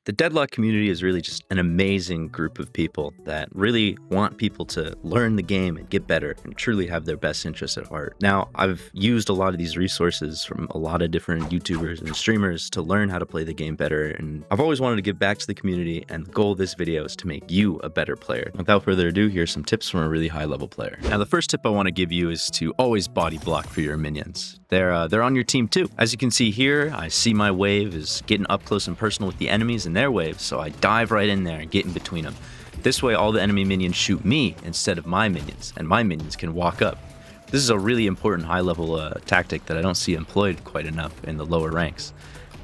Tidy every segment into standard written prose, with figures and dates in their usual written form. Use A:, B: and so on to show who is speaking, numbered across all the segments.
A: The Deadlock community is really just an amazing group of people that really want people to learn the game and get better and truly have their best interests at heart. Now, I've used a lot of these resources from a lot of different YouTubers and streamers to learn how to play the game better, and I've always wanted to give back to the community, and the goal of this video is to make you a better player. Without further ado, here's some tips from a really high level player. Now, the first tip I want to give you is to always body block for your minions. They're on your team too. As you can see here, I see my wave is getting up close and personal with the enemies and their waves, so I dive right in there and get in between them. This way, all the enemy minions shoot me instead of my minions, and my minions can walk up. This is a really important high-level tactic that I don't see employed quite enough in the lower ranks,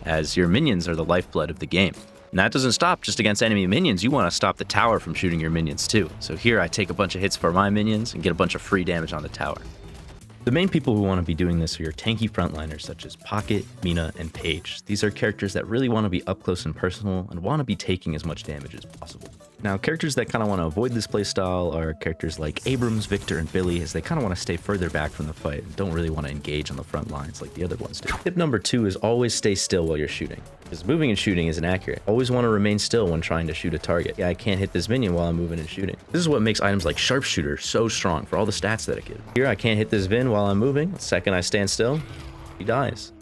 A: as your minions are the lifeblood of the game. And that doesn't stop just against enemy minions. You want to stop the tower from shooting your minions too. So here I take a bunch of hits for my minions and get a bunch of free damage on the tower. The main people who want to be doing this are your tanky frontliners such as Pocket, Mina, and Paige. These are characters that really want to be up close and personal and want to be taking as much damage as possible. Now, characters that kind of want to avoid this playstyle are characters like Abrams, Victor, and Billy, as they kind of want to stay further back from the fight and don't really want to engage on the front lines like the other ones do. Tip number 2 is always stay still while you're shooting, because moving and shooting isn't accurate. Always want to remain still when trying to shoot a target. Yeah, I can't hit this minion while I'm moving and shooting. This is what makes items like Sharpshooter so strong for all the stats that it gives. Here, I can't hit this Vin while I'm moving. The second I stand still, he dies.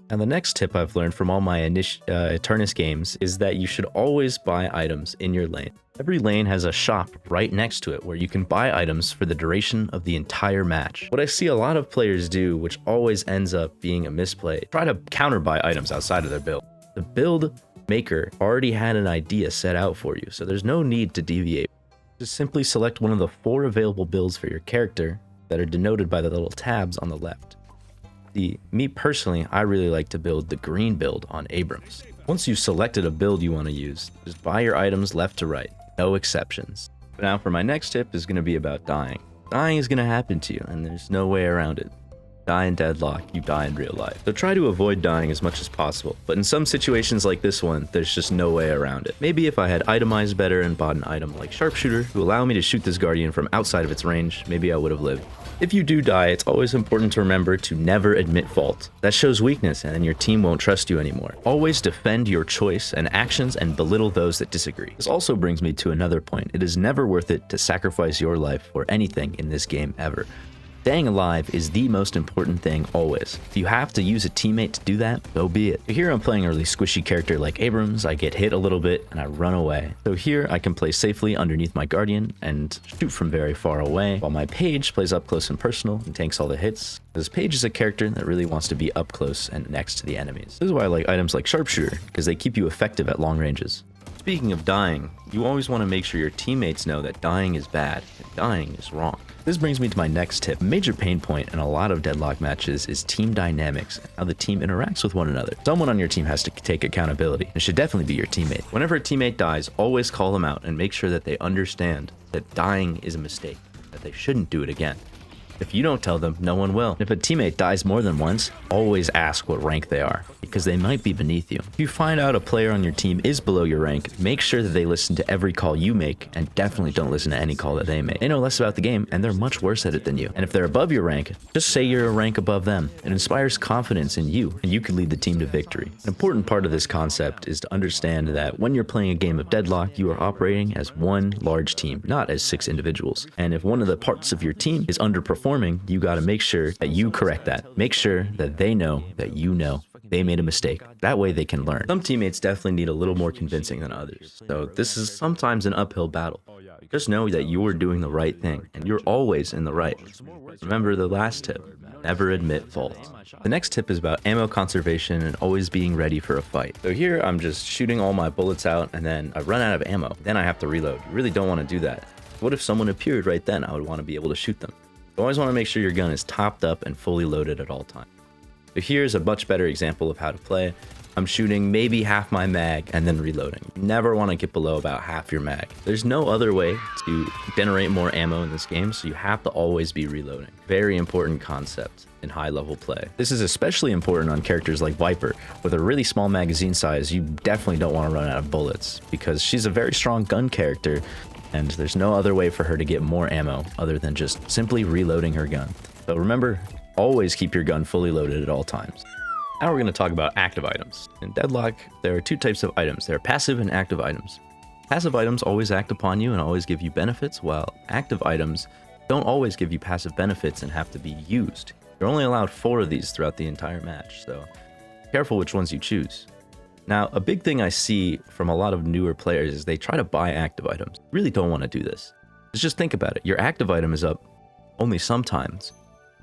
A: And the next tip I've learned from all my ETERNUS games is that you should always buy items in your lane. Every lane has a shop right next to it where you can buy items for the duration of the entire match. What I see a lot of players do, which always ends up being a misplay, try to counter buy items outside of their build. The build maker already had an idea set out for you, so there's no need to deviate. Just simply select one of the 4 available builds for your character that are denoted by the little tabs on the left. Me personally, I really like to build the green build on Abrams. Once you've selected a build you want to use, just buy your items left to right, no exceptions. Now for my next tip is going to be about dying. Dying is going to happen to you, and there's no way around it. Die in Deadlock, you die in real life. So try to avoid dying as much as possible, but in some situations like this one, there's just no way around it. Maybe if I had itemized better and bought an item like Sharpshooter to allow me to shoot this Guardian from outside of its range, maybe I would have lived. If you do die, it's always important to remember to never admit fault. That shows weakness, and then your team won't trust you anymore. Always defend your choice and actions and belittle those that disagree. This also brings me to another point. It is never worth it to sacrifice your life for anything in this game ever. Staying alive is the most important thing always. If you have to use a teammate to do that, so be it. Here I'm playing a really squishy character like Abrams. I get hit a little bit and I run away. So here I can play safely underneath my Guardian and shoot from very far away, while my Paige plays up close and personal and tanks all the hits. Because Paige is a character that really wants to be up close and next to the enemies. This is why I like items like Sharpshooter, because they keep you effective at long ranges. Speaking of dying, you always want to make sure your teammates know that dying is bad and dying is wrong. This brings me to my next tip. A major pain point in a lot of Deadlock matches is team dynamics and how the team interacts with one another. Someone on your team has to take accountability. It should definitely be your teammate. Whenever a teammate dies, always call them out and make sure that they understand that dying is a mistake, that they shouldn't do it again. If you don't tell them, no one will. If a teammate dies more than once, always ask what rank they are, because they might be beneath you. If you find out a player on your team is below your rank, make sure that they listen to every call you make, and definitely don't listen to any call that they make. They know less about the game, and they're much worse at it than you. And if they're above your rank, just say you're a rank above them. It inspires confidence in you, and you can lead the team to victory. An important part of this concept is to understand that when you're playing a game of Deadlock, you are operating as one large team, not as 6 individuals. And if one of the parts of your team is underperforming, you got to make sure that you correct that. Make sure that they know that you know they made a mistake. That way they can learn. Some teammates definitely need a little more convincing than others, so this is sometimes an uphill battle. Just know that you are doing the right thing, and you're always in the right. Remember the last tip, never admit fault. The next tip is about ammo conservation and always being ready for a fight. So here I'm just shooting all my bullets out, and then I run out of ammo. Then I have to reload. You really don't want to do that. What if someone appeared right then? I would want to be able to shoot them. You always want to make sure your gun is topped up and fully loaded at all times. So here's a much better example of how to play. I'm shooting maybe half my mag and then reloading. You never want to get below about half your mag. There's no other way to generate more ammo in this game, so you have to always be reloading. Very important concept in high level play. This is especially important on characters like Viper. With a really small magazine size, you definitely don't want to run out of bullets, because she's a very strong gun character, and there's no other way for her to get more ammo other than just simply reloading her gun. So remember, always keep your gun fully loaded at all times. Now we're going to talk about active items. In Deadlock, there are two types of items. There are passive and active items. Passive items always act upon you and always give you benefits, while active items don't always give you passive benefits and have to be used. You're only allowed 4 of these throughout the entire match, so careful which ones you choose. Now, a big thing I see from a lot of newer players is they try to buy active items. You really don't want to do this. Just think about it. Your active item is up only sometimes,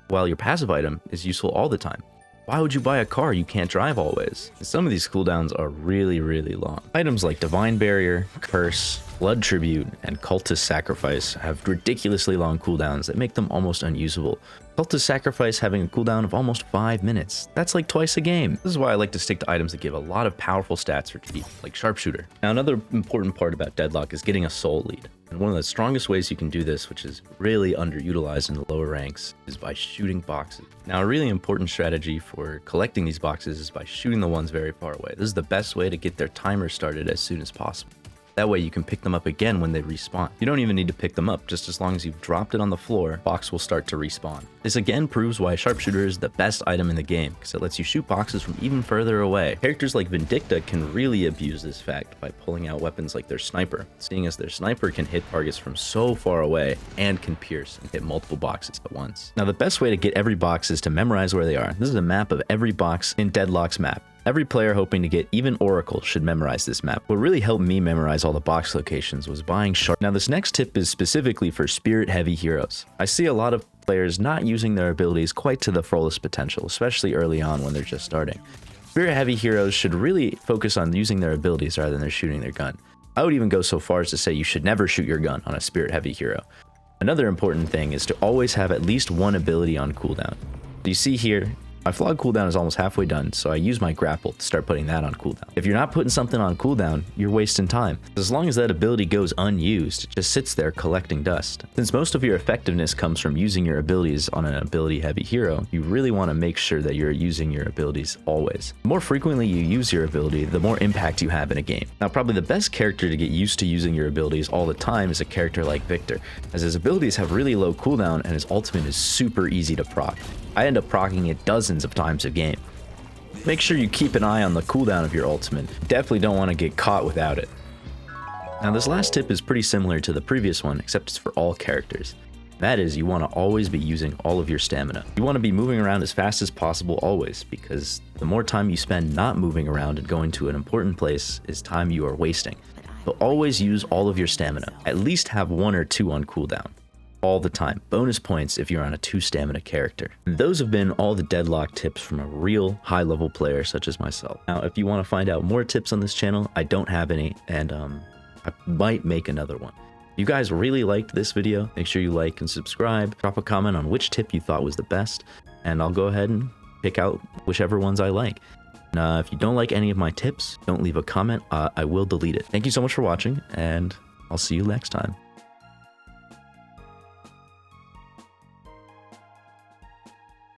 A: while your passive item is useful all the time. Why would you buy a car you can't drive always? Some of these cooldowns are really, really long. Items like Divine Barrier, Curse, Blood Tribute, and Cultist Sacrifice have ridiculously long cooldowns that make them almost unusable. Cultist Sacrifice having a cooldown of almost 5 minutes. That's like twice a game. This is why I like to stick to items that give a lot of powerful stats for cheap, like Sharpshooter. Now, another important part about Deadlock is getting a soul lead. And one of the strongest ways you can do this, which is really underutilized in the lower ranks, is by shooting boxes. Now, a really important strategy for collecting these boxes is by shooting the ones very far away. This is the best way to get their timer started as soon as possible. That way you can pick them up again when they respawn. You don't even need to pick them up, just as long as you've dropped it on the floor, box will start to respawn. This again proves why Sharpshooter is the best item in the game, because it lets you shoot boxes from even further away. Characters like Vindicta can really abuse this fact by pulling out weapons like their sniper, seeing as their sniper can hit targets from so far away and can pierce and hit multiple boxes at once. Now, the best way to get every box is to memorize where they are. This is a map of every box in Deadlock's map. Every player hoping to get even Oracle should memorize this map. What really helped me memorize all the box locations was buying Sharp. Now, this next tip is specifically for spirit-heavy heroes. I see a lot of players not using their abilities quite to the fullest potential, especially early on when they're just starting. Spirit-heavy heroes should really focus on using their abilities rather than shooting their gun. I would even go so far as to say you should never shoot your gun on a spirit-heavy hero. Another important thing is to always have at least one ability on cooldown. You see here, my Flog cooldown is almost halfway done, so I use my Grapple to start putting that on cooldown. If you're not putting something on cooldown, you're wasting time. As long as that ability goes unused, it just sits there collecting dust. Since most of your effectiveness comes from using your abilities on an ability-heavy hero, you really want to make sure that you're using your abilities always. The more frequently you use your ability, the more impact you have in a game. Now, probably the best character to get used to using your abilities all the time is a character like Victor, as his abilities have really low cooldown and his ultimate is super easy to proc. I end up proccing it dozens of times a game. Make sure you keep an eye on the cooldown of your ultimate. Definitely don't want to get caught without it. Now, this last tip is pretty similar to the previous one, except it's for all characters. That is, you want to always be using all of your stamina. You want to be moving around as fast as possible always, because the more time you spend not moving around and going to an important place is time you are wasting. So always use all of your stamina. At least have 1 or 2 on cooldown. All the time. Bonus points if you're on a 2 stamina character. And those have been all the Deadlock tips from a real high-level player such as myself. Now, if you want to find out more tips on this channel, I don't have any, and I might make another one. If you guys really liked this video, make sure you like and subscribe. Drop a comment on which tip you thought was the best, and I'll go ahead and pick out whichever ones I like. And if you don't like any of my tips, don't leave a comment. I will delete it. Thank you so much for watching, and I'll see you next time.